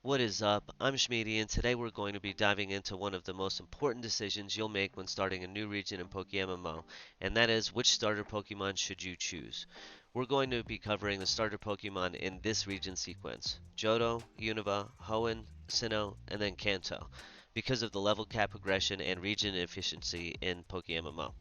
What is up? I'm Schmeedy, and today we're going to be diving into one of the most important decisions you'll make when starting a new region in PokeMMO, and that is which starter Pokemon should you choose. We're going to be covering the starter Pokemon in this region sequence: Johto, Unova, Hoenn, Sinnoh, and then Kanto, because of the level cap progression and region efficiency in PokeMMO.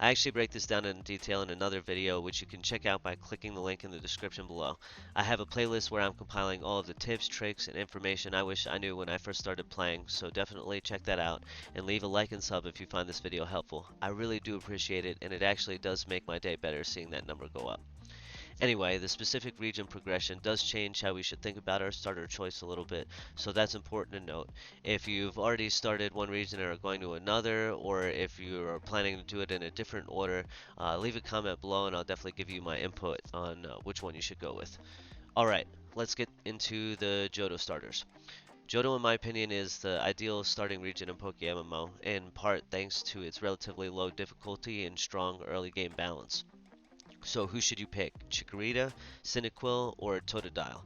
I actually break this down in detail in another video, which you can check out by clicking the link in the description below. I have a playlist where I'm compiling all of the tips, tricks, and information I wish I knew when I first started playing, so definitely check that out, and leave a like and sub if you find this video helpful. I really do appreciate it, and it actually does make my day better seeing that number go up. Anyway, the specific region progression does change how we should think about our starter choice a little bit, so that's important to note. If you've already started one region and are going to another, or if you are planning to do it in a different order, leave a comment below and I'll definitely give you my input on which one you should go with. Alright, let's get into the Johto starters. Johto, in my opinion, is the ideal starting region in PokeMMO, in part thanks to its relatively low difficulty and strong early game balance. So who should you pick? Chikorita, Cyndaquil, or Totodile?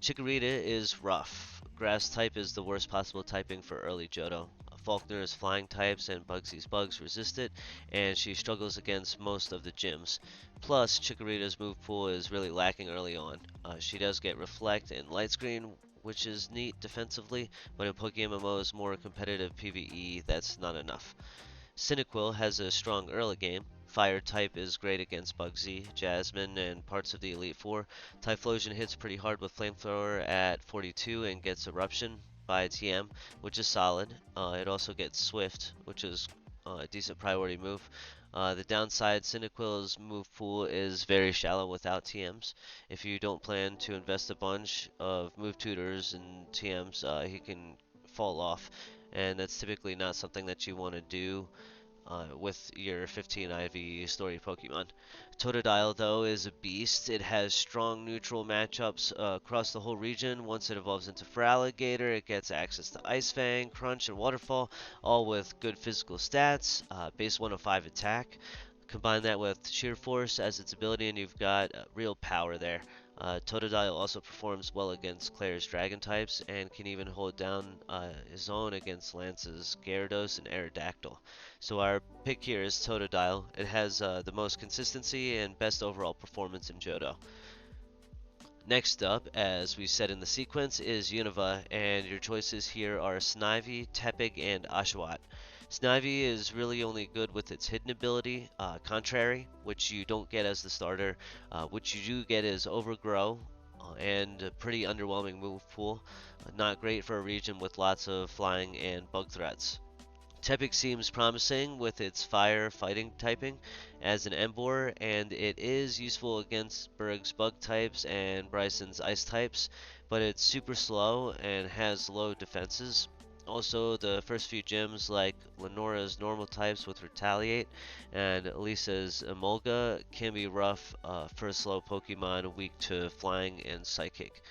Chikorita is rough. Grass type is the worst possible typing for early Johto. Faulkner's flying types and Bugsy's bugs resist it, and she struggles against most of the gyms. Plus, Chikorita's move pool is really lacking early on. She does get Reflect and Light Screen, which is neat defensively, but in PokeMMO's more competitive PvE, that's not enough. Cyndaquil has a strong early game. Fire type is great against Bugsy, Jasmine, and parts of the Elite Four. Typhlosion hits pretty hard with Flamethrower at 42 and gets Eruption by TM, which is solid. It also gets Swift, which is a decent priority move. The downside, Cyndaquil's move pool is very shallow without TMs. If you don't plan to invest a bunch of move tutors and TMs, he can fall off, and that's typically not something that you want to do with your 15 IV story Pokemon. Totodile, though, is a beast. It has strong neutral matchups across the whole region. Once it evolves into Feraligatr, it gets access to Ice Fang, Crunch, and Waterfall, all with good physical stats, base 105 attack. Combine that with Sheer Force as its ability, and you've got real power there. Totodile also performs well against Claire's Dragon types and can even hold down his own against Lance's Gyarados and Aerodactyl. So our pick here is Totodile. It has the most consistency and best overall performance in Johto. Next up, as we said in the sequence, is Unova, and your choices here are Snivy, Tepig, and Oshawott. Snivy is really only good with its hidden ability, Contrary, which you don't get as the starter. Which you do get is Overgrow, and a pretty underwhelming move pool. Not great for a region with lots of flying and bug threats. Tepig seems promising with its fire fighting typing as an Emboar, and it is useful against Berg's bug types and Bryson's ice types, but it's super slow and has low defenses. Also, the first few gyms like Lenora's normal types with Retaliate and Lisa's Emolga can be rough for a slow Pokemon weak to Flying and Psychic.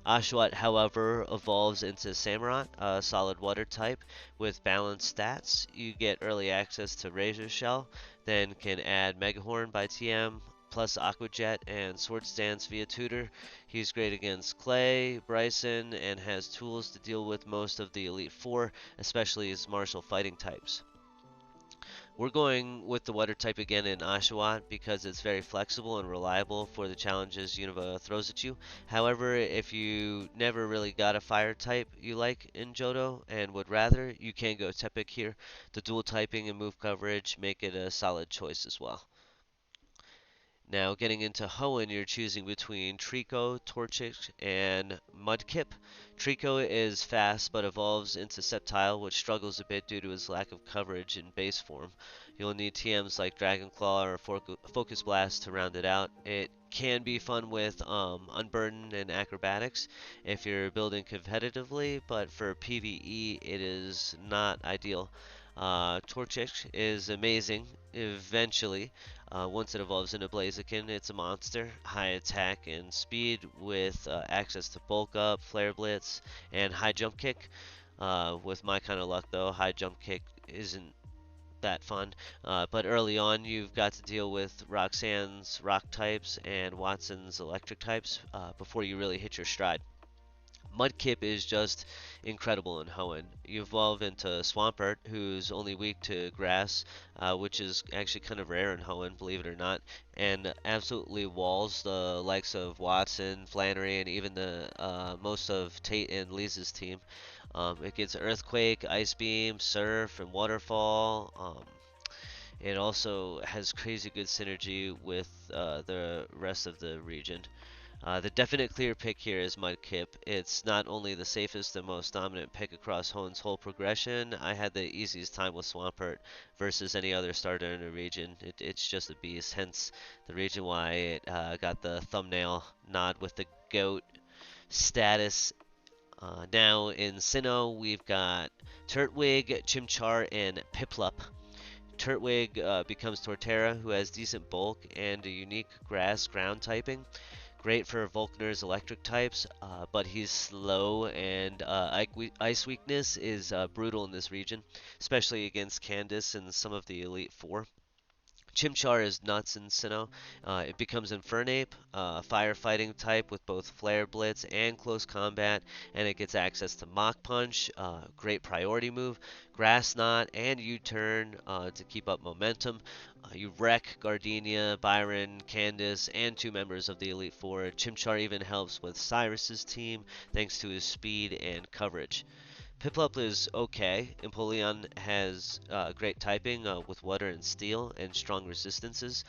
Oshawott, however, evolves into Samurott, a solid water type with balanced stats. You get early access to Razor Shell, then can add Megahorn by TM, plus Aqua Jet and Swords Dance via tutor. He's great against Clay, Bryson, and has tools to deal with most of the Elite Four, especially his martial fighting types. We're going with the water type again in Oshawott because it's very flexible and reliable for the challenges Unova throws at you. However, if you never really got a fire type you like in Johto and would rather, you can go Tepig here. The dual typing and move coverage make it a solid choice as well. Now, getting into Hoenn, you're choosing between Trico, Torchic, and Mudkip. Trico is fast but evolves into Sceptile, which struggles a bit due to his lack of coverage in base form. You'll need TMs like Dragon Claw or Focus Blast to round it out. It can be fun with Unburden and Acrobatics if you're building competitively, but for PvE, it is not ideal. Torchic is amazing eventually. Once it evolves into Blaziken, it's a monster. High attack and speed with access to bulk up, flare blitz, and high jump kick. With my kind of luck though, high jump kick isn't that fun. But early on, you've got to deal with Roxanne's rock types and Watson's electric types before you really hit your stride. Mudkip is just incredible in Hoenn. You evolve into Swampert, who's only weak to grass, which is actually kind of rare in Hoenn, believe it or not, and absolutely walls the likes of Watson, Flannery, and even the most of Tate and Lisa's team. It gets Earthquake, Ice Beam, Surf, and Waterfall. It also has crazy good synergy with the rest of the region. The definite clear pick here is Mudkip. It's not only the safest and most dominant pick across Hoenn's whole progression, I had the easiest time with Swampert versus any other starter in the region. It's just a beast, hence the reason why it got the thumbnail nod with the GOAT status. Now in Sinnoh, we've got Turtwig, Chimchar, and Piplup. Turtwig becomes Torterra, who has decent bulk and a unique grass ground typing. Great for Volkner's electric types, but he's slow and ice weakness is brutal in this region, especially against Candace and some of the Elite Four. Chimchar is nuts in Sinnoh. It becomes Infernape, firefighting type with both Flare Blitz and Close Combat, and it gets access to Mach Punch, great priority move, Grass Knot, and U-Turn to keep up momentum. You wreck Gardenia, Byron, Candace, and two members of the Elite Four. Chimchar even helps with Cyrus's team thanks to his speed and coverage. Piplup is okay. Empoleon has great typing with water and steel and strong resistances,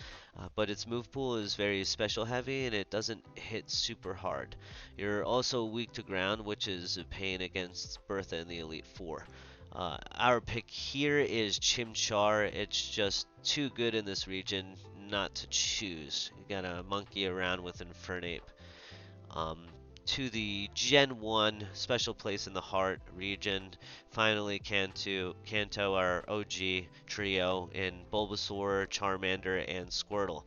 but its move pool is very special heavy and it doesn't hit super hard. You're also weak to ground, which is a pain against Bertha in the Elite Four. Our pick here is Chimchar. It's just too good in this region not to choose. You gotta monkey around with Infernape. Um, to the Gen 1 special place in the heart region. Finally, Kanto, our OG trio in Bulbasaur, Charmander, and Squirtle.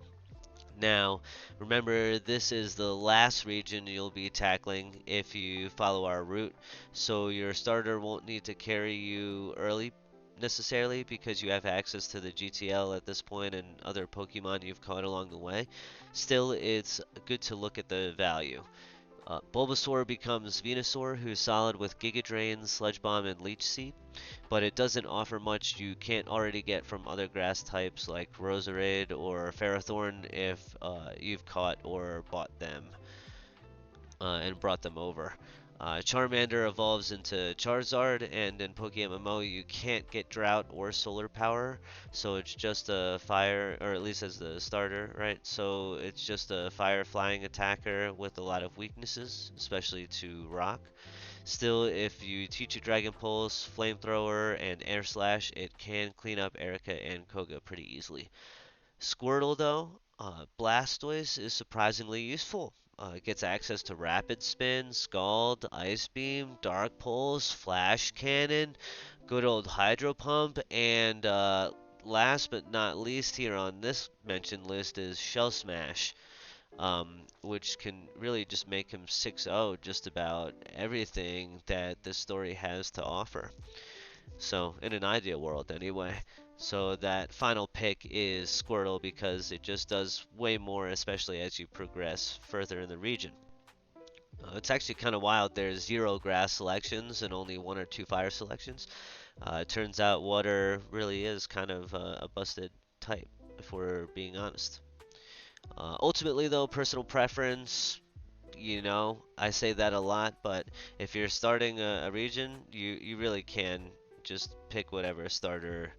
Now, remember, this is the last region you'll be tackling if you follow our route, so your starter won't need to carry you early necessarily because you have access to the GTL at this point and other Pokemon you've caught along the way. Still, it's good to look at the value. Bulbasaur becomes Venusaur, who's solid with Giga Drain, Sludge Bomb, and Leech Seed, but it doesn't offer much you can't already get from other grass types like Roserade or Ferrothorn if you've caught or bought them and brought them over. Charmander evolves into Charizard, and in PokeMMO you can't get Drought or Solar Power, so it's just a fire, or at least as the starter, right? So it's just a fire flying attacker with a lot of weaknesses, especially to Rock. Still, if you teach a Dragon Pulse, Flamethrower, and Air Slash, it can clean up Erica and Koga pretty easily. Squirtle, though, Blastoise is surprisingly useful. It gets access to Rapid Spin, Scald, Ice Beam, Dark Pulse, Flash Cannon, good old Hydro Pump, and last but not least here on this mentioned list is Shell Smash, which can really just make him 6-0 just about everything that this story has to offer. So, in an ideal world, anyway. So, that final pick is Squirtle because it just does way more, especially as you progress further in the region. It's actually kind of wild. There's 0 grass selections and only 1 or 2 fire selections. It turns out water really is kind of a busted type, if we're being honest. Ultimately, though, personal preference, I say that a lot, but if you're starting a region, you really can just pick whatever starter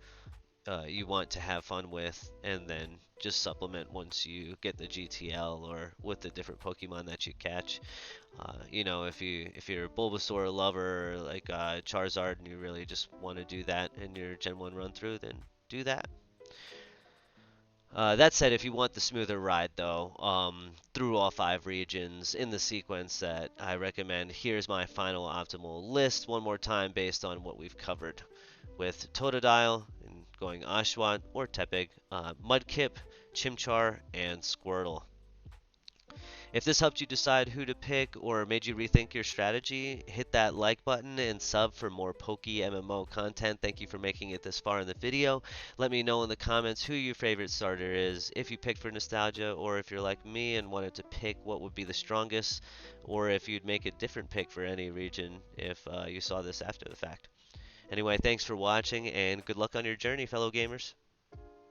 you want to have fun with, and then just supplement once you get the GTL or with the different Pokemon that you catch. If you're a Bulbasaur lover like Charizard, and you really just want to do that in your Gen 1 run through, then do that. That said, if you want the smoother ride, though, through all 5 regions in the sequence that I recommend, here's my final optimal list one more time based on what we've covered. With Totodile, and going Oshawott or Tepig, Mudkip, Chimchar, and Squirtle. If this helped you decide who to pick or made you rethink your strategy, hit that like button and sub for more PokeMMO content. Thank you for making it this far in the video. Let me know in the comments who your favorite starter is, if you picked for nostalgia, or if you're like me and wanted to pick what would be the strongest, or if you'd make a different pick for any region if you saw this after the fact. Anyway, thanks for watching and good luck on your journey, fellow gamers.